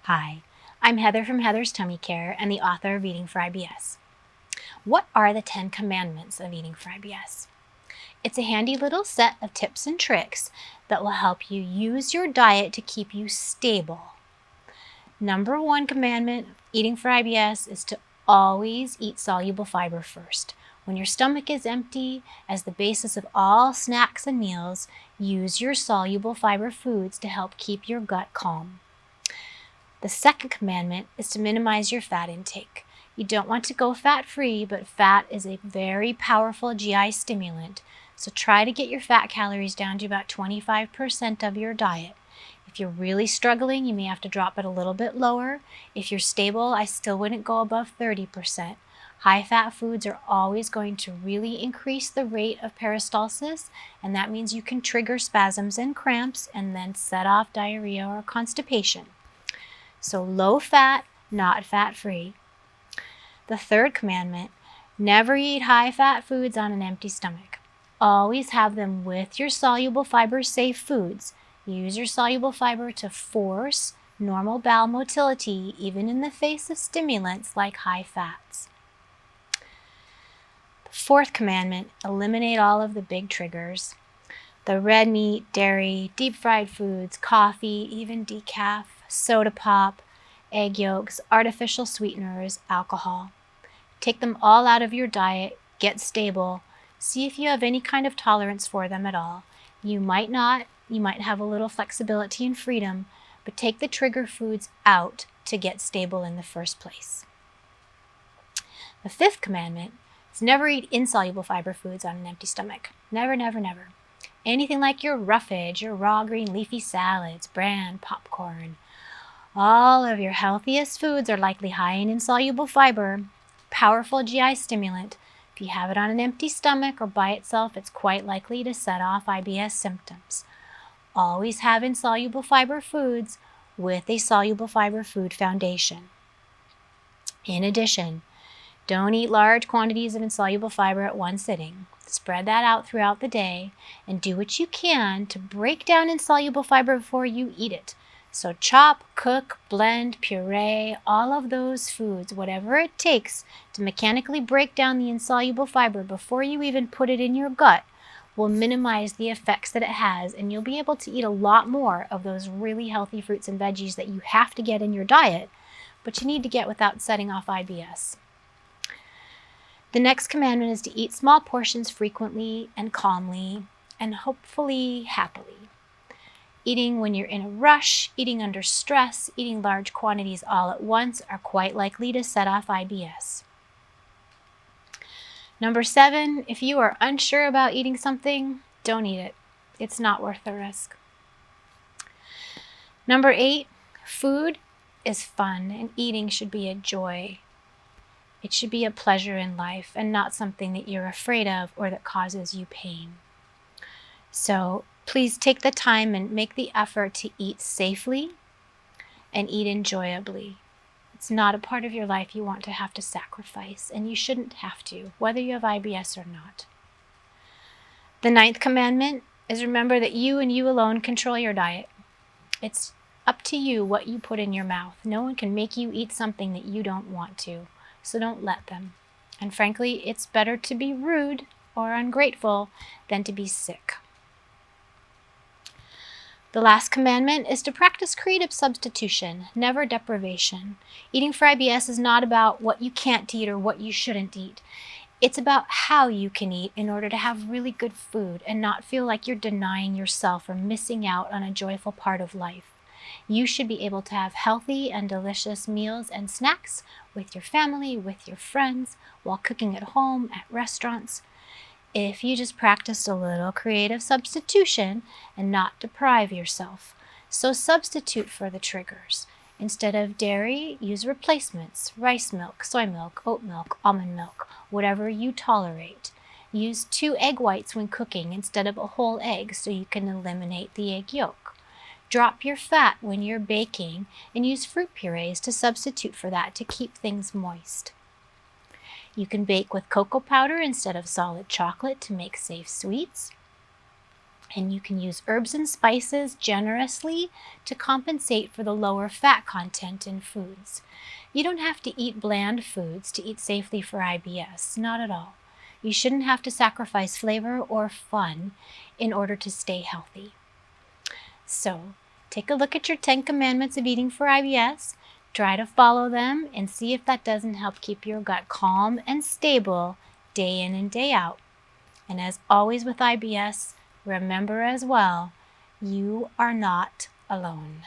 Hi, I'm Heather from Heather's Tummy Care and the author of Eating for IBS. What are the 10 commandments of eating for IBS? It's a handy little set of tips and tricks that will help you use your diet to keep you stable. Number 1 commandment of eating for IBS is to always eat soluble fiber first. When your stomach is empty, as the basis of all snacks and meals, use your soluble fiber foods to help keep your gut calm. The second commandment is to minimize your fat intake. You don't want to go fat-free, but fat is a very powerful GI stimulant, so try to get your fat calories down to about 25% of your diet. If you're really struggling, you may have to drop it a little bit lower. If you're stable, I still wouldn't go above 30%. High-fat foods are always going to really increase the rate of peristalsis, and that means you can trigger spasms and cramps and then set off diarrhea or constipation. So low fat, not fat-free. The third commandment, never eat high-fat foods on an empty stomach. Always have them with your soluble fiber-safe foods. Use your soluble fiber to force normal bowel motility, even in the face of stimulants like high fats. The fourth commandment, eliminate all of the big triggers. The red meat, dairy, deep-fried foods, coffee, even decaf, soda pop, egg yolks, artificial sweeteners, alcohol. Take them all out of your diet, get stable, see if you have any kind of tolerance for them at all. You might not, you might have a little flexibility and freedom, but take the trigger foods out to get stable in the first place. The fifth commandment is never eat insoluble fiber foods on an empty stomach. Never, never, never. Anything like your roughage, your raw green leafy salads, bran, popcorn. All of your healthiest foods are likely high in insoluble fiber, powerful GI stimulant. If you have it on an empty stomach or by itself, it's quite likely to set off IBS symptoms. Always have insoluble fiber foods with a soluble fiber food foundation. In addition, don't eat large quantities of insoluble fiber at one sitting. Spread that out throughout the day and do what you can to break down insoluble fiber before you eat it. So chop, cook, blend, puree, all of those foods, whatever it takes to mechanically break down the insoluble fiber before you even put it in your gut will minimize the effects that it has, and you'll be able to eat a lot more of those really healthy fruits and veggies that you have to get in your diet, but you need to get without setting off IBS. The next commandment is to eat small portions frequently and calmly and hopefully happily. Eating when you're in a rush, eating under stress, eating large quantities all at once are quite likely to set off IBS. Number 7, if you are unsure about eating something, don't eat it. It's not worth the risk. Number 8, food is fun and eating should be a joy. It should be a pleasure in life and not something that you're afraid of or that causes you pain. So please take the time and make the effort to eat safely and eat enjoyably. It's not a part of your life you want to have to sacrifice, and you shouldn't have to, whether you have IBS or not. The 9th commandment is remember that you and you alone control your diet. It's up to you what you put in your mouth. No one can make you eat something that you don't want to, so don't let them. And frankly, it's better to be rude or ungrateful than to be sick. The last commandment is to practice creative substitution, never deprivation. Eating for IBS is not about what you can't eat or what you shouldn't eat. It's about how you can eat in order to have really good food and not feel like you're denying yourself or missing out on a joyful part of life. You should be able to have healthy and delicious meals and snacks with your family, with your friends, while cooking at home, at restaurants. If you just practiced a little creative substitution and not deprive yourself. So substitute for the triggers. Instead of dairy, use replacements, rice milk, soy milk, oat milk, almond milk, whatever you tolerate. Use 2 egg whites when cooking instead of a whole egg so you can eliminate the egg yolk. Drop your fat when you're baking and use fruit purees to substitute for that to keep things moist. You can bake with cocoa powder instead of solid chocolate to make safe sweets. And you can use herbs and spices generously to compensate for the lower fat content in foods. You don't have to eat bland foods to eat safely for IBS, not at all. You shouldn't have to sacrifice flavor or fun in order to stay healthy. So, take a look at your 10 commandments of eating for IBS. Try to follow them and see if that doesn't help keep your gut calm and stable day in and day out. And as always with IBS, remember as well, you are not alone.